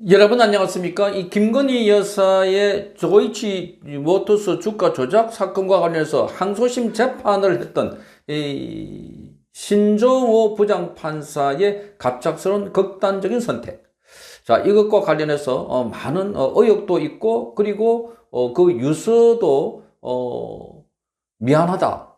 여러분 안녕하십니까? 이 김건희 여사의 조이치 모터스 주가 조작 사건과 관련해서 항소심 재판을 했던 이 신종호 부장판사의 갑작스러운 극단적인 선택. 자, 이것과 관련해서 많은 의혹도 있고, 그리고 그 유서도 미안하다.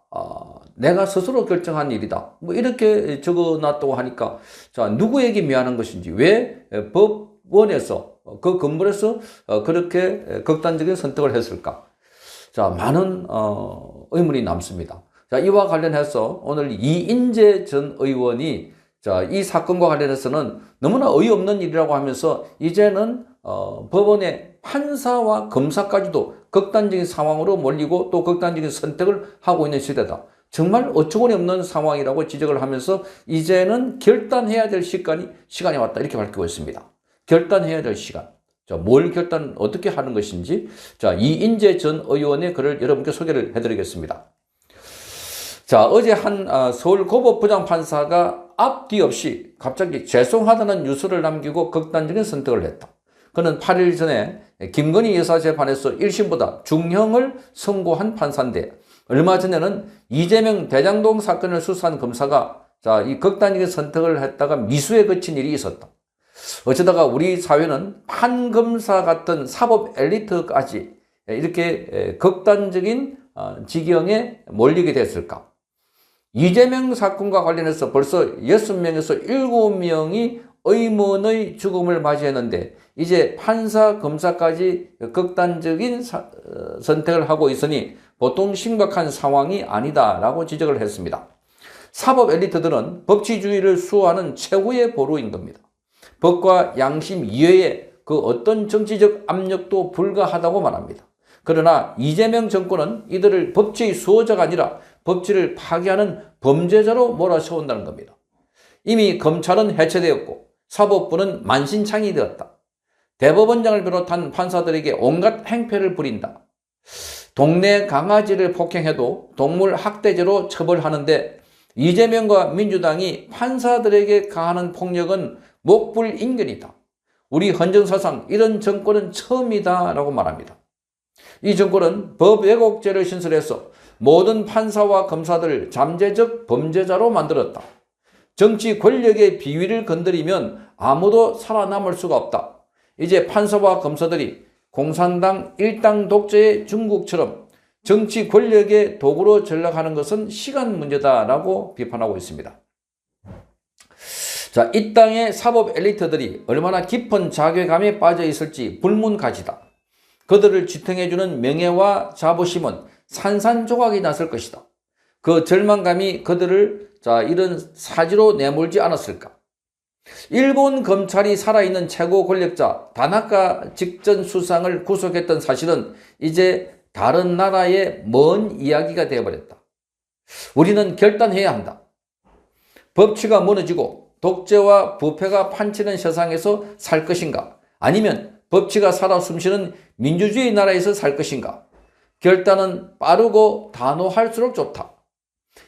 내가 스스로 결정한 일이다. 뭐 이렇게 적어놨다고 하니까, 자, 누구에게 미안한 것인지, 왜 법원에서 그 건물에서 그렇게 극단적인 선택을 했을까? 자, 많은 의문이 남습니다. 자, 이와 관련해서 오늘 이인재 전 의원이 자, 이 사건과 관련해서는 너무나 어이없는 일이라고 하면서 이제는 법원의 판사와 검사까지도 극단적인 상황으로 몰리고 또 극단적인 선택을 하고 있는 시대다. 정말 어처구니 없는 상황이라고 지적을 하면서 이제는 결단해야 될 시간이 왔다. 이렇게 밝히고 있습니다. 결단해야 될 시간. 자, 뭘 어떻게 하는 것인지. 자, 이인재 전 의원의 글을 여러분께 소개를 해드리겠습니다. 자, 어제 한 서울고법 부장판사가 앞뒤 없이 갑자기 죄송하다는 유서를 남기고 극단적인 선택을 했다. 그는 8일 전에 김건희 여사 재판에서 1심보다 중형을 선고한 판사인데 얼마 전에는 이재명 대장동 사건을 수사한 검사가 자, 이 극단적인 선택을 했다가 미수에 그친 일이 있었다. 어쩌다가 우리 사회는 판검사 같은 사법 엘리트까지 이렇게 극단적인 지경에 몰리게 됐을까? 이재명 사건과 관련해서 벌써 6명에서 7명이 의문의 죽음을 맞이했는데 이제 판사, 검사까지 극단적인 선택을 하고 있으니 보통 심각한 상황이 아니다라고 지적을 했습니다. 사법 엘리트들은 법치주의를 수호하는 최고의 보루인 겁니다. 법과 양심 이외에 그 어떤 정치적 압력도 불가하다고 말합니다. 그러나 이재명 정권은 이들을 법치의 수호자가 아니라 법치를 파괴하는 범죄자로 몰아세운다는 겁니다. 이미 검찰은 해체되었고 사법부는 만신창이 되었다. 대법원장을 비롯한 판사들에게 온갖 행패를 부린다. 동네 강아지를 폭행해도 동물 학대죄로 처벌하는데 이재명과 민주당이 판사들에게 가하는 폭력은 목불인견이다. 우리 헌정사상 이런 정권은 처음이다 라고 말합니다. 이 정권은 법 왜곡죄를 신설해서 모든 판사와 검사들을 잠재적 범죄자로 만들었다. 정치 권력의 비위를 건드리면 아무도 살아남을 수가 없다. 이제 판사와 검사들이 공산당 일당 독재의 중국처럼 정치 권력의 도구로 전락하는 것은 시간 문제다라고 비판하고 있습니다. 자, 이 땅의 사법 엘리트들이 얼마나 깊은 자괴감에 빠져 있을지 불문가지다. 그들을 지탱해주는 명예와 자부심은 산산조각이 났을 것이다. 그 절망감이 그들을 이런 사지로 내몰지 않았을까? 일본 검찰이 살아있는 최고 권력자 다나카 직전 수상을 구속했던 사실은 이제 다른 나라의 먼 이야기가 되어버렸다. 우리는 결단해야 한다. 법치가 무너지고 독재와 부패가 판치는 세상에서 살 것인가? 아니면 법치가 살아 숨쉬는 민주주의 나라에서 살 것인가? 결단은 빠르고 단호할수록 좋다.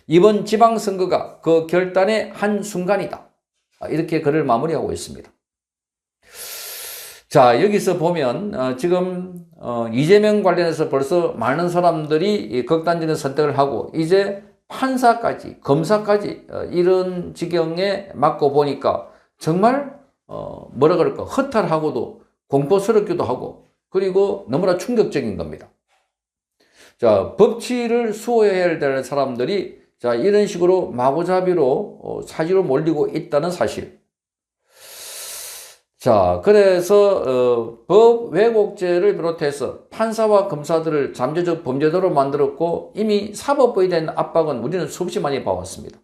이번 지방선거가 그 결단의 한 순간이다. 이렇게 글을 마무리하고 있습니다. 자, 여기서 보면 지금 이재명 관련해서 벌써 많은 사람들이 극단적인 선택을 하고 이제 판사까지 검사까지 이런 지경에 맞고 보니까 정말 뭐라 그럴까 허탈하고도 공포스럽기도 하고 그리고 너무나 충격적인 겁니다. 자, 법치를 수호해야 될 사람들이 자, 이런 식으로 마구잡이로 사지로 몰리고 있다는 사실. 자, 그래서 법 왜곡죄를 비롯해서 판사와 검사들을 잠재적 범죄자로 만들었고 이미 사법부에 대한 압박은 우리는 수없이 많이 봐왔습니다.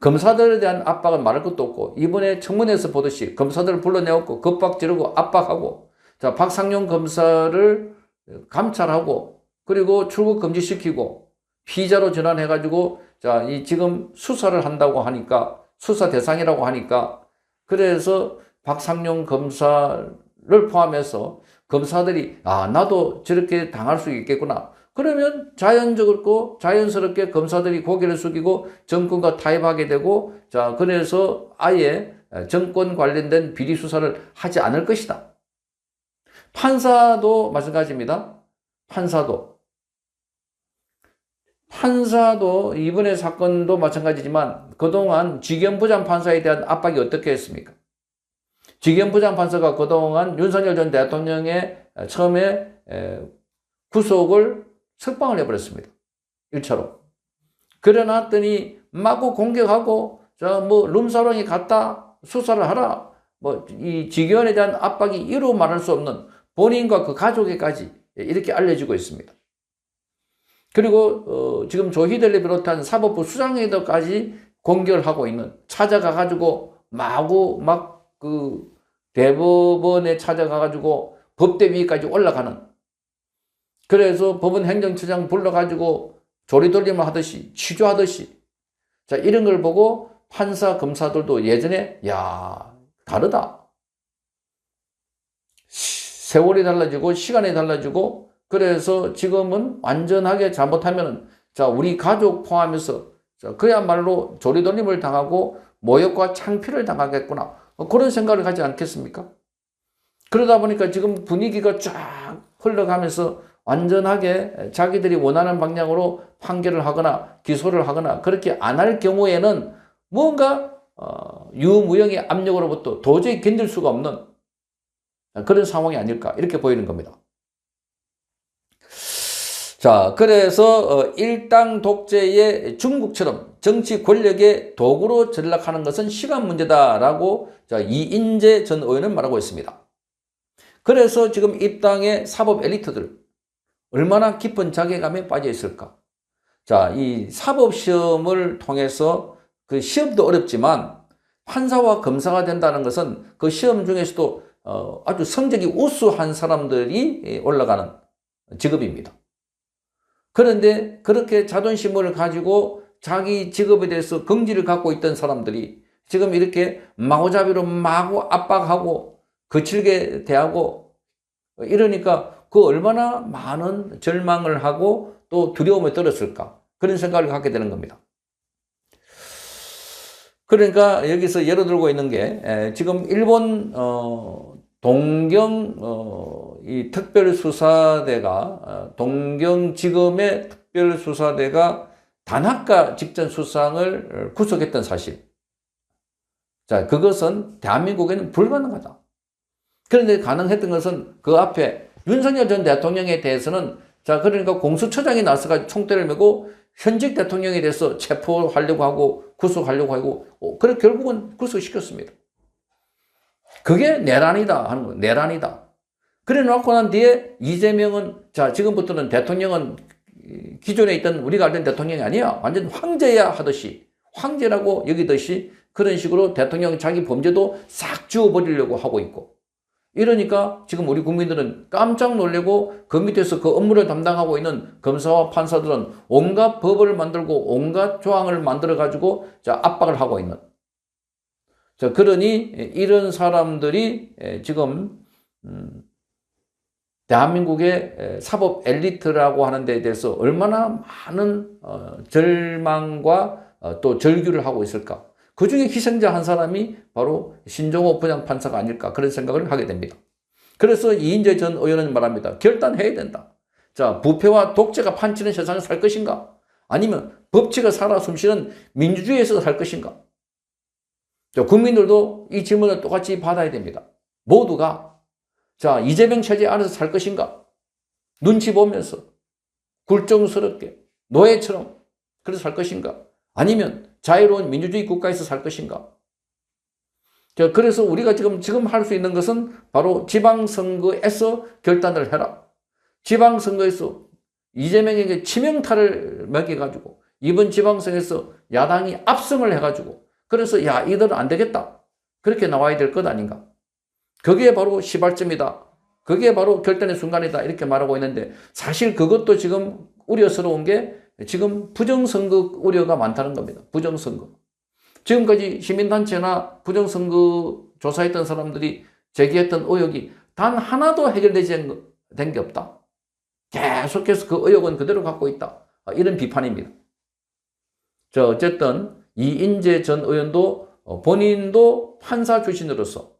검사들에 대한 압박은 말할 것도 없고 이번에 청문회에서 보듯이 검사들을 불러내었고 겁박지르고 압박하고 자, 박상용 검사를 감찰하고 그리고 출국 금지시키고 피의자로 전환해가지고 자, 지금 수사를 한다고 하니까 수사 대상이라고 하니까 그래서 박상용 검사를 포함해서 검사들이 나도 저렇게 당할 수 있겠구나. 그러면 자연스럽게 검사들이 고개를 숙이고 정권과 타협하게 되고 자, 그래서 아예 정권 관련된 비리 수사를 하지 않을 것이다. 판사도 마찬가지입니다. 판사도 이번의 사건도 마찬가지지만 그동안 직영 부장판사에 대한 압박이 어떻게 했습니까? 직영 부장판사가 그동안 윤석열 전 대통령의 처음에 구속을 석방을 해버렸습니다. 1차로. 그래놨더니 마구 공격하고 룸사롱에 갔다 수사를 하라. 이 직원에 대한 압박이 이루 말할 수 없는 본인과 그 가족에까지 이렇게 알려지고 있습니다. 그리고 지금 조희대를 비롯한 사법부 수장에도까지 공격을 하고 있는, 찾아가가지고 마구 그 대법원에 찾아가가지고 법대 위까지 올라가는, 그래서 법원 행정처장 불러가지고 조리돌림을 하듯이 취조하듯이, 자, 이런 걸 보고 판사 검사들도 예전에 야 다르다, 세월이 달라지고 시간이 달라지고, 그래서 지금은 완전하게 잘못하면은 자, 우리 가족 포함해서 자, 그야말로 조리돌림을 당하고 모욕과 창피를 당하겠구나, 그런 생각을 하지 않겠습니까? 그러다 보니까 지금 분위기가 쫙 흘러가면서 완전하게 자기들이 원하는 방향으로 판결을 하거나 기소를 하거나 그렇게 안 할 경우에는 뭔가 유무형의 압력으로부터 도저히 견딜 수가 없는 그런 상황이 아닐까, 이렇게 보이는 겁니다. 자, 그래서 일당 독재의 중국처럼 정치 권력의 도구로 전락하는 것은 시간 문제다라고 이인재 전 의원은 말하고 있습니다. 그래서 지금 이 땅의 사법 엘리트들 얼마나 깊은 자괴감에 빠져 있을까? 자, 이 사법시험을 통해서 그 시험도 어렵지만 판사와 검사가 된다는 것은 그 시험 중에서도 아주 성적이 우수한 사람들이 올라가는 직업입니다. 그런데 그렇게 자존심을 가지고 자기 직업에 대해서 긍지를 갖고 있던 사람들이 지금 이렇게 마구잡이로 마구 압박하고 거칠게 대하고 이러니까 그 얼마나 많은 절망을 하고 또 두려움에 떨었을까, 그런 생각을 갖게 되는 겁니다. 그러니까 여기서 예로 들고 있는 게 지금 일본 동경 이 특별수사대가 동경지검의 특별수사대가 단학가 직전 수상을 구속했던 사실. 자, 그것은 대한민국에는 불가능하다. 그런데 가능했던 것은 그 앞에 윤석열 전 대통령에 대해서는 자, 그러니까 공수처장이 나서가지고 총대를 메고 현직 대통령에 대해서 체포하려고 하고 구속하려고 하고 그래 결국은 구속시켰습니다. 그게 내란이다 하는 거예요. 내란이다. 그래 놓고 난 뒤에 이재명은 자, 지금부터는 대통령은 기존에 있던 우리가 알던 대통령이 아니야, 완전 황제야 하듯이, 황제라고 여기듯이 그런 식으로 대통령 자기 범죄도 싹 지워버리려고 하고 있고, 이러니까 지금 우리 국민들은 깜짝 놀래고 그 밑에서 그 업무를 담당하고 있는 검사와 판사들은 온갖 법을 만들고 온갖 조항을 만들어 가지고 자, 압박을 하고 있는, 자, 그러니 이런 사람들이 지금 대한민국의 사법 엘리트라고 하는 데에 대해서 얼마나 많은 절망과 또 절규를 하고 있을까. 그 중에 희생자 한 사람이 바로 신종호 부장판사가 아닐까, 그런 생각을 하게 됩니다. 그래서 이인재 전 의원은 말합니다. 결단해야 된다. 자, 부패와 독재가 판치는 세상을 살 것인가? 아니면 법치가 살아 숨쉬는 민주주의에서 살 것인가? 자, 국민들도 이 질문을 똑같이 받아야 됩니다. 모두가 자, 이재명 체제 안에서 살 것인가? 눈치 보면서 굴종스럽게 노예처럼 그래서 살 것인가? 아니면 자유로운 민주주의 국가에서 살 것인가? 자, 그래서 우리가 지금 할 수 있는 것은 바로 지방선거에서 결단을 해라. 지방선거에서 이재명에게 치명타를 먹여가지고 이번 지방선거에서 야당이 압승을 해가지고 그래서 야, 이들은 안 되겠다, 그렇게 나와야 될 것 아닌가? 그게 바로 시발점이다. 그게 바로 결단의 순간이다. 이렇게 말하고 있는데 사실 그것도 지금 우려스러운 게 지금 부정선거 우려가 많다는 겁니다. 부정선거. 지금까지 시민단체나 부정선거 조사했던 사람들이 제기했던 의혹이 단 하나도 해결되지 된 게 없다. 계속해서 그 의혹은 그대로 갖고 있다. 이런 비판입니다. 어쨌든 이인재 전 의원도 본인도 판사 출신으로서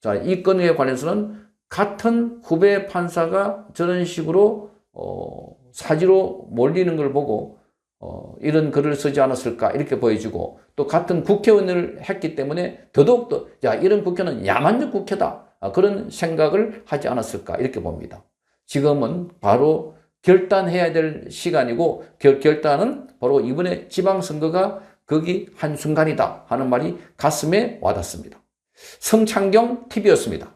자, 이 건에 관해서는 같은 후배 판사가 저런 식으로 사지로 몰리는 걸 보고 이런 글을 쓰지 않았을까 이렇게 보여지고 또 같은 국회의원을 했기 때문에 더더욱더 야 이런 국회는 야만적 국회다 그런 생각을 하지 않았을까 이렇게 봅니다. 지금은 바로 결단해야 될 시간이고 결단은 바로 이번에 지방선거가 거기 한순간이다 하는 말이 가슴에 와닿습니다. 성창경 TV였습니다.